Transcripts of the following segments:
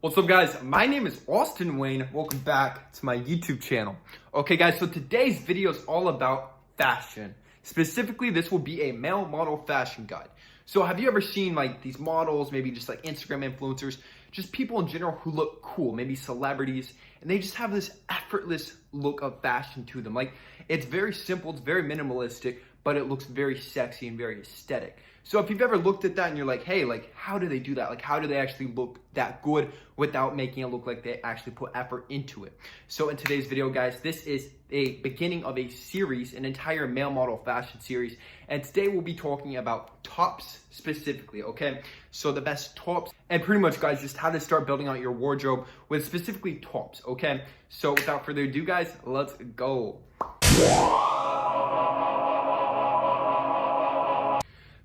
What's up guys, my name is Austin Wayne. Welcome back to my YouTube channel. Okay guys, so today's video is all about fashion. Specifically, this will be a male model fashion guide. So have you ever seen like these models, maybe just like Instagram influencers, just people in general who look cool, maybe celebrities, and they just have this effortless look of fashion to them. Like it's very simple, it's very minimalistic, but it looks very sexy and very aesthetic. So if you've ever looked at that and you're like, hey, like how do they do that? Like how do they actually look that good without making it look like they actually put effort into it? So in today's video, guys, this is a beginning of a series, an entire male model fashion series. And today we'll be talking about tops specifically, okay? So the best tops and pretty much guys, just how to start building out your wardrobe with specifically tops, okay? So without further ado, guys, let's go.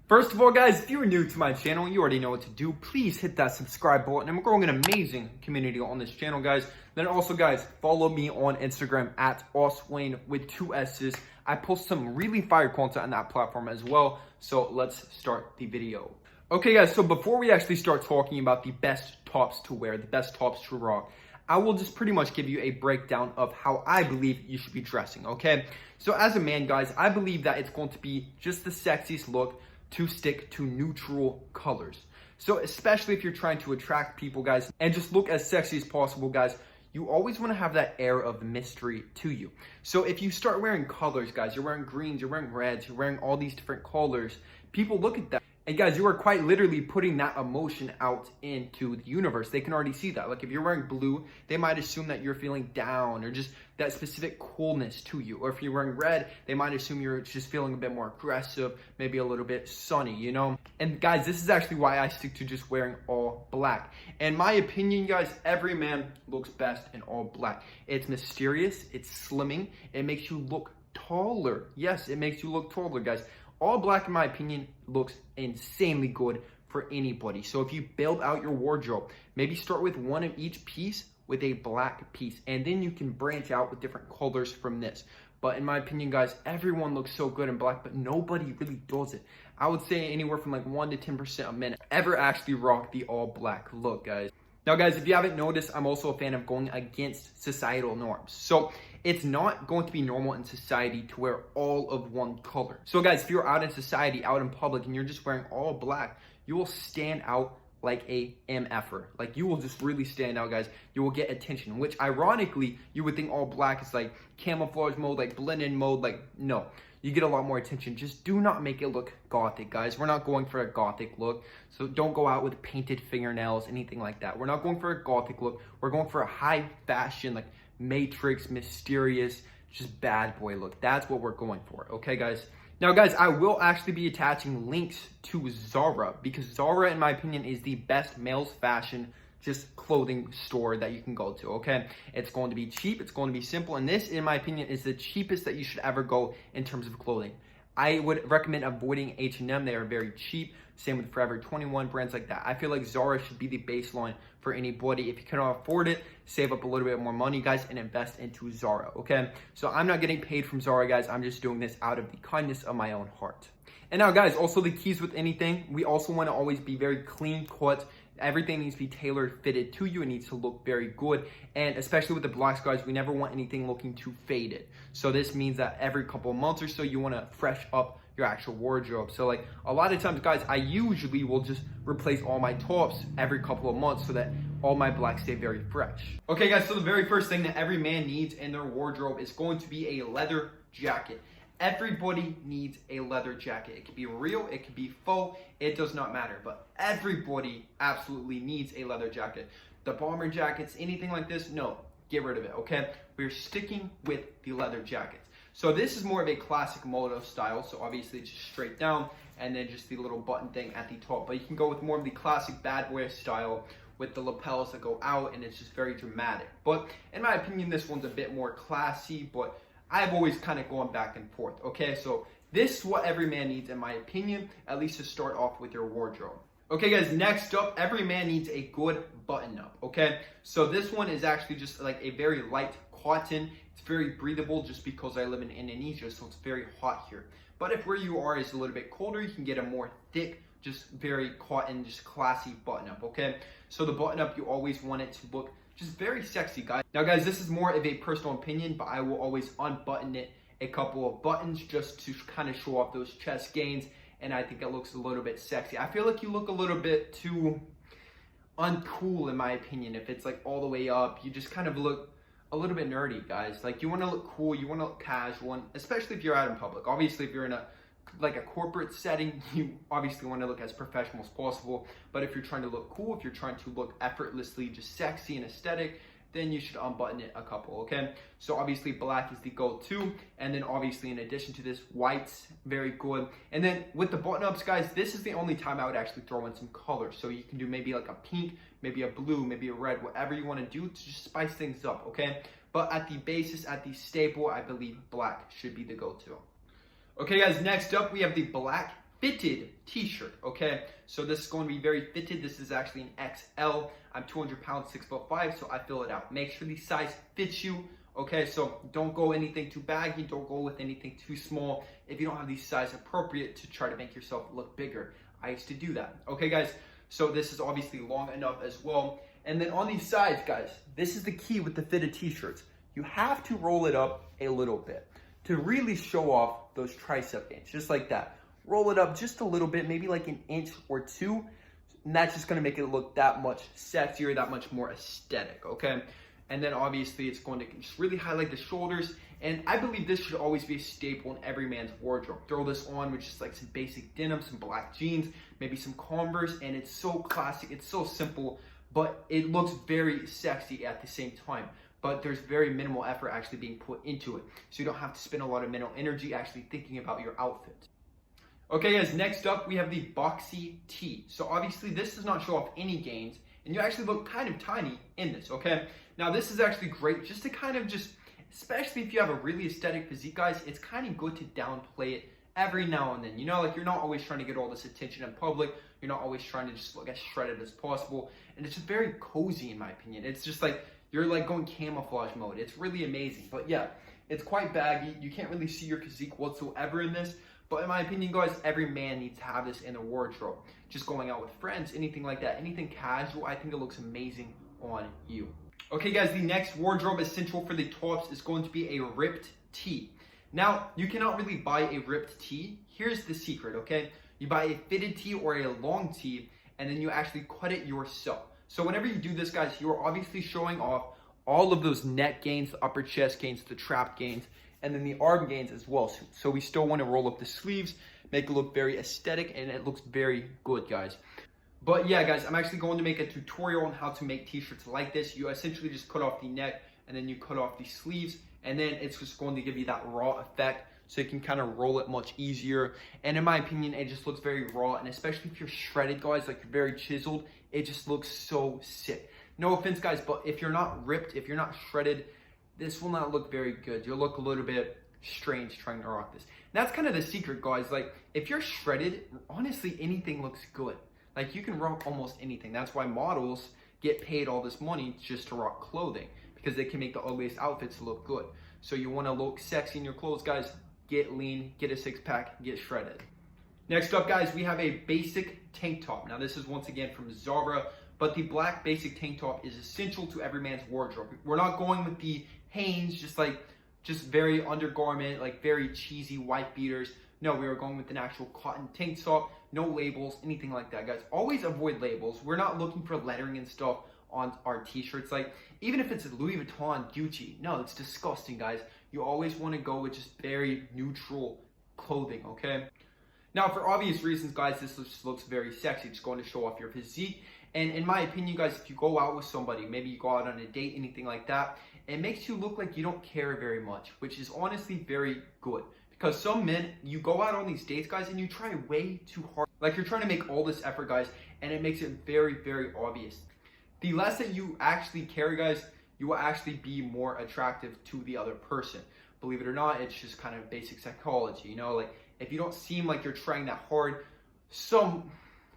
First of all, guys, if you're new to my channel, you already know what to do. Please hit that subscribe button. And we're growing an amazing community on this channel, guys. Then also, guys, follow me on Instagram at Auswayne with 2 S's. I post some really fire content on that platform as well. So let's start the video. Okay, guys, so before we actually start talking about the best tops to wear, the best tops to rock, I will just pretty much give you a breakdown of how I believe you should be dressing, okay? So as a man, guys, I believe that it's going to be just the sexiest look to stick to neutral colors. So especially if you're trying to attract people, guys, and just look as sexy as possible, guys, you always want to have that air of mystery to you. So if you start wearing colors, guys, you're wearing greens, you're wearing reds, you're wearing all these different colors, people look at that. And guys, you are quite literally putting that emotion out into the universe. They can already see that. Like if you're wearing blue, they might assume that you're feeling down or just that specific coolness to you. Or if you're wearing red, they might assume you're just feeling a bit more aggressive, maybe a little bit sunny, you know? And guys, this is actually why I stick to just wearing all black. In my opinion, guys, every man looks best in all black. It's mysterious, it's slimming, it makes you look taller. Yes, it makes you look taller, guys. All black, in my opinion, looks insanely good for anybody. So if you build out your wardrobe, maybe start with one of each piece with a black piece, and then you can branch out with different colors from this. But in my opinion, guys, everyone looks so good in black, but nobody really does it. I would say anywhere from like 1 to 10% of men ever actually rock the all black look, guys. Now, guys, if you haven't noticed, I'm also a fan of going against societal norms. So it's not going to be normal in society to wear all of one color. So guys, if you're out in society, out in public, and you're just wearing all black, you will stand out like a MFer. Like you will just really stand out, guys. You will get attention, which ironically, you would think all black is like camouflage mode, like blend in mode. Like no, you get a lot more attention. Just do not make it look gothic, guys. We're not going for a gothic look. So don't go out with painted fingernails, anything like that. We're not going for a gothic look. We're going for a high fashion, like Matrix, mysterious, just bad boy look. That's what we're going for, okay, guys? Now, guys, I will actually be attaching links to Zara because Zara, in my opinion, is the best male's fashion just clothing store that you can go to, okay? It's going to be cheap, it's going to be simple, and this, in my opinion, is the cheapest that you should ever go in terms of clothing. I would recommend avoiding H&M. They are very cheap. Same with Forever 21, brands like that. I feel like Zara should be the baseline for anybody. If you cannot afford it, save up a little bit more money, guys, and invest into Zara, okay? So I'm not getting paid from Zara, guys. I'm just doing this out of the kindness of my own heart. And now, guys, also the keys with anything, we also want to always be very clean cut. Everything needs to be tailored, fitted to you. It needs to look very good. And especially with the blacks, guys, we never want anything looking too faded. So this means that every couple of months or so, you want to fresh up your actual wardrobe. So like a lot of times, guys, I usually will just replace all my tops every couple of months so that all my blacks stay very fresh. Okay, guys, so the very first thing that every man needs in their wardrobe is going to be a leather jacket. Everybody needs a leather jacket. It could be real, it could be faux, it does not matter. But everybody absolutely needs a leather jacket. The bomber jackets, anything like this, no, get rid of it, okay? We're sticking with the leather jackets. So this is more of a classic moto style. So obviously it's just straight down and then just the little button thing at the top. But you can go with more of the classic bad boy style with the lapels that go out and it's just very dramatic. But in my opinion, this one's a bit more classy, but I've always kind of gone back and forth, okay? So this is what every man needs, in my opinion, at least to start off with your wardrobe. Okay, guys, next up, every man needs a good button-up, okay? So this one is actually just like a very light cotton. It's very breathable just because I live in Indonesia, so it's very hot here. But if where you are is a little bit colder, you can get a more thick, just very cotton, just classy button-up, okay? So the button up, you always want it to look just very sexy, guys. Now guys, this is more of a personal opinion, but I will always unbutton it a couple of buttons just to kind of show off those chest gains, and I think it looks a little bit sexy. I feel like you look a little bit too uncool in my opinion if it's like all the way up. You just kind of look a little bit nerdy, guys. Like, you want to look cool, you want to look casual, and especially if you're out in public. Obviously, if you're in a corporate setting, you obviously want to look as professional as possible. But if you're trying to look cool, if you're trying to look effortlessly just sexy and aesthetic, then you should unbutton it a couple, okay? So obviously black is the go-to, and then obviously in addition to this, white's very good. And then with the button-ups, guys, this is the only time I would actually throw in some colors. So you can do maybe like a pink, maybe a blue, maybe a red, whatever you want to do to just spice things up, okay? But at the basis, at the staple, I believe black should be the go-to. Okay, guys, next up, we have the black fitted t-shirt, okay? So this is going to be very fitted. This is actually an XL. I'm 200 pounds, 6'5", so I fill it out. Make sure the size fits you, okay? So don't go anything too baggy. Don't go with anything too small if you don't have the size appropriate to try to make yourself look bigger. I used to do that. Okay, guys, so this is obviously long enough as well. And then on these sides, guys, this is the key with the fitted t-shirts. You have to roll it up a little bit to really show off those tricep gains, just like that. Roll it up just a little bit, maybe like an inch or two, and that's just gonna make it look that much sexier, that much more aesthetic, okay? And then obviously it's going to just really highlight the shoulders, and I believe this should always be a staple in every man's wardrobe. Throw this on with just like some basic denim, some black jeans, maybe some Converse, and it's so classic, it's so simple, but it looks very sexy at the same time. But there's very minimal effort actually being put into it, so you don't have to spend a lot of mental energy actually thinking about your outfit. Okay, guys, next up we have the boxy tee. So obviously this does not show off any gains, and you actually look kind of tiny in this, okay? Now this is actually great just to kind of especially if you have a really aesthetic physique, guys, it's kind of good to downplay it every now and then. You know, like, you're not always trying to get all this attention in public. You're not always trying to just look as shredded as possible, and it's just very cozy in my opinion. It's just like, you're like going camouflage mode. It's really amazing. But yeah, it's quite baggy. You can't really see your physique whatsoever in this. But in my opinion, guys, every man needs to have this in their wardrobe. Just going out with friends, anything like that, anything casual, I think it looks amazing on you. Okay, guys, the next wardrobe essential for the tops is going to be a ripped tee. Now, you cannot really buy a ripped tee. Here's the secret, okay? You buy a fitted tee or a long tee, and then you actually cut it yourself. So whenever you do this, guys, you are obviously showing off all of those neck gains, the upper chest gains, the trap gains, and then the arm gains as well. So we still want to roll up the sleeves, make it look very aesthetic, and it looks very good, guys. But yeah, guys, I'm actually going to make a tutorial on how to make t-shirts like this. You essentially just cut off the neck, and then you cut off the sleeves, and then it's just going to give you that raw effect, so you can kind of roll it much easier. And in my opinion, it just looks very raw, and especially if you're shredded, guys, like you're very chiseled, it just looks so sick. No offense, guys, but if you're not ripped, if you're not shredded, this will not look very good. You'll look a little bit strange trying to rock this. And that's kind of the secret, guys. Like, if you're shredded, honestly, anything looks good. Like, you can rock almost anything. That's why models get paid all this money just to rock clothing, because they can make the ugliest outfits look good. So you want to look sexy in your clothes, guys, get lean, get a six-pack, get shredded. Next up, guys, we have a basic tank top. Now, this is once again from Zara, but the black basic tank top is essential to every man's wardrobe. We're not going with the Hanes, just very undergarment, like very cheesy white beaters. No, we are going with an actual cotton tank top, no labels, anything like that, guys. Always avoid labels. We're not looking for lettering and stuff on our t-shirts. Like, even if it's Louis Vuitton, Gucci, no, it's disgusting, guys. You always want to go with just very neutral clothing, okay? Now, for obvious reasons, guys, this just looks very sexy. It's going to show off your physique. And in my opinion, guys, if you go out with somebody, maybe you go out on a date, anything like that, it makes you look like you don't care very much, which is honestly very good. Because some men, you go out on these dates, guys, and you try way too hard. Like, you're trying to make all this effort, guys, and it makes it very, very obvious. The less that you actually care, guys, you will actually be more attractive to the other person. Believe it or not, it's just kind of basic psychology, you know? Like, if you don't seem like you're trying that hard,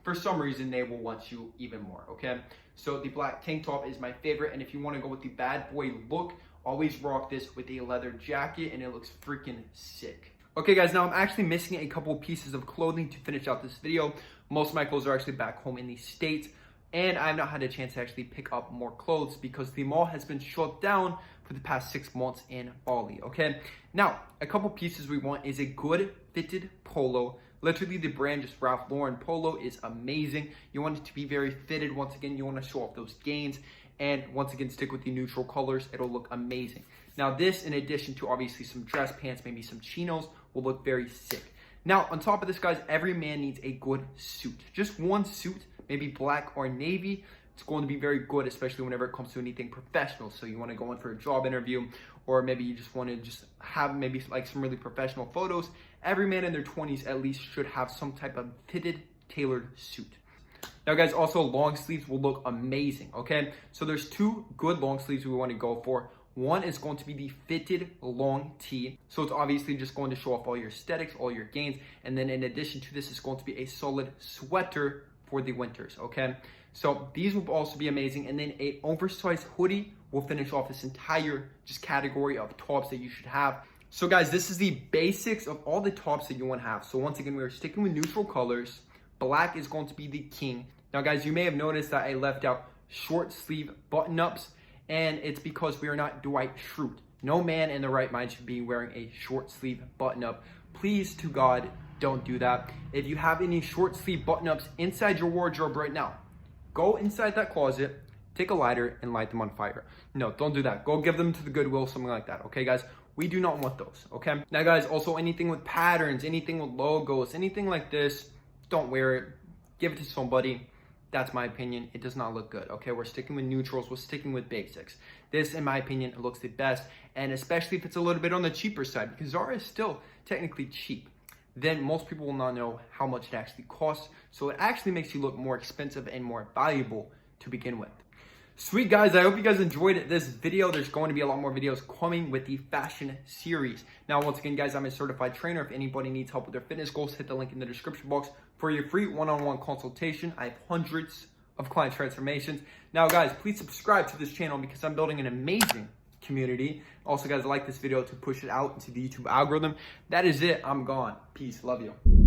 for some reason, they will want you even more, okay? So the black tank top is my favorite, and if you want to go with the bad boy look, always rock this with a leather jacket, and it looks freaking sick. Okay, guys, now I'm actually missing a couple pieces of clothing to finish out this video. Most of my clothes are actually back home in the States, and I've not had a chance to actually pick up more clothes because the mall has been shut down for the past 6 months in Bali, okay? Now, a couple pieces we want is a good fitted polo. Literally the brand, just Ralph Lauren polo, is amazing. You want it to be very fitted. Once again, you want to show off those gains, and once again, stick with the neutral colors. It'll look amazing. Now this, in addition to obviously some dress pants, maybe some chinos, will look very sick. Now, on top of this, guys, every man needs a good suit. Just one suit, maybe black or navy. It's going to be very good, especially whenever it comes to anything professional. So you want to go in for a job interview, or maybe you just want to just have maybe like some really professional photos. Every man in their 20s at least should have some type of fitted, tailored suit. Now, guys, also long sleeves will look amazing, okay? So there's 2 good long sleeves we want to go for. One is going to be the fitted long tee. So it's obviously just going to show off all your aesthetics, all your gains. And then in addition to this, it's going to be a solid sweater for the winters, okay? So these will also be amazing. And then a oversized hoodie will finish off this entire just category of tops that you should have. So guys, this is the basics of all the tops that you want to have. So once again, we are sticking with neutral colors. Black is going to be the king. Now guys, you may have noticed that I left out short sleeve button-ups, and it's because we are not Dwight Schrute. No man in the right mind should be wearing a short sleeve button-up. Please, to God, don't do that. If you have any short sleeve button-ups inside your wardrobe right now, go inside that closet, take a lighter, and light them on fire. No, don't do that. Go give them to the Goodwill, something like that, okay, guys? We do not want those, okay? Now, guys, also anything with patterns, anything with logos, anything like this, don't wear it. Give it to somebody. That's my opinion. It does not look good, okay? We're sticking with neutrals. We're sticking with basics. This, in my opinion, looks the best, and especially if it's a little bit on the cheaper side, because Zara is still technically cheap. Then most people will not know how much it actually costs, so it actually makes you look more expensive and more valuable to begin with. Sweet, guys, I hope you guys enjoyed this video. There's going to be a lot more videos coming with the fashion series. Now, once again, guys, I'm a certified trainer. If anybody needs help with their fitness goals, hit the link in the description box for your free one-on-one consultation. I have hundreds of client transformations. Now, guys, please subscribe to this channel because I'm building an amazing community. Also, guys, like this video to push it out into the YouTube algorithm. That is it. I'm gone. Peace. Love you.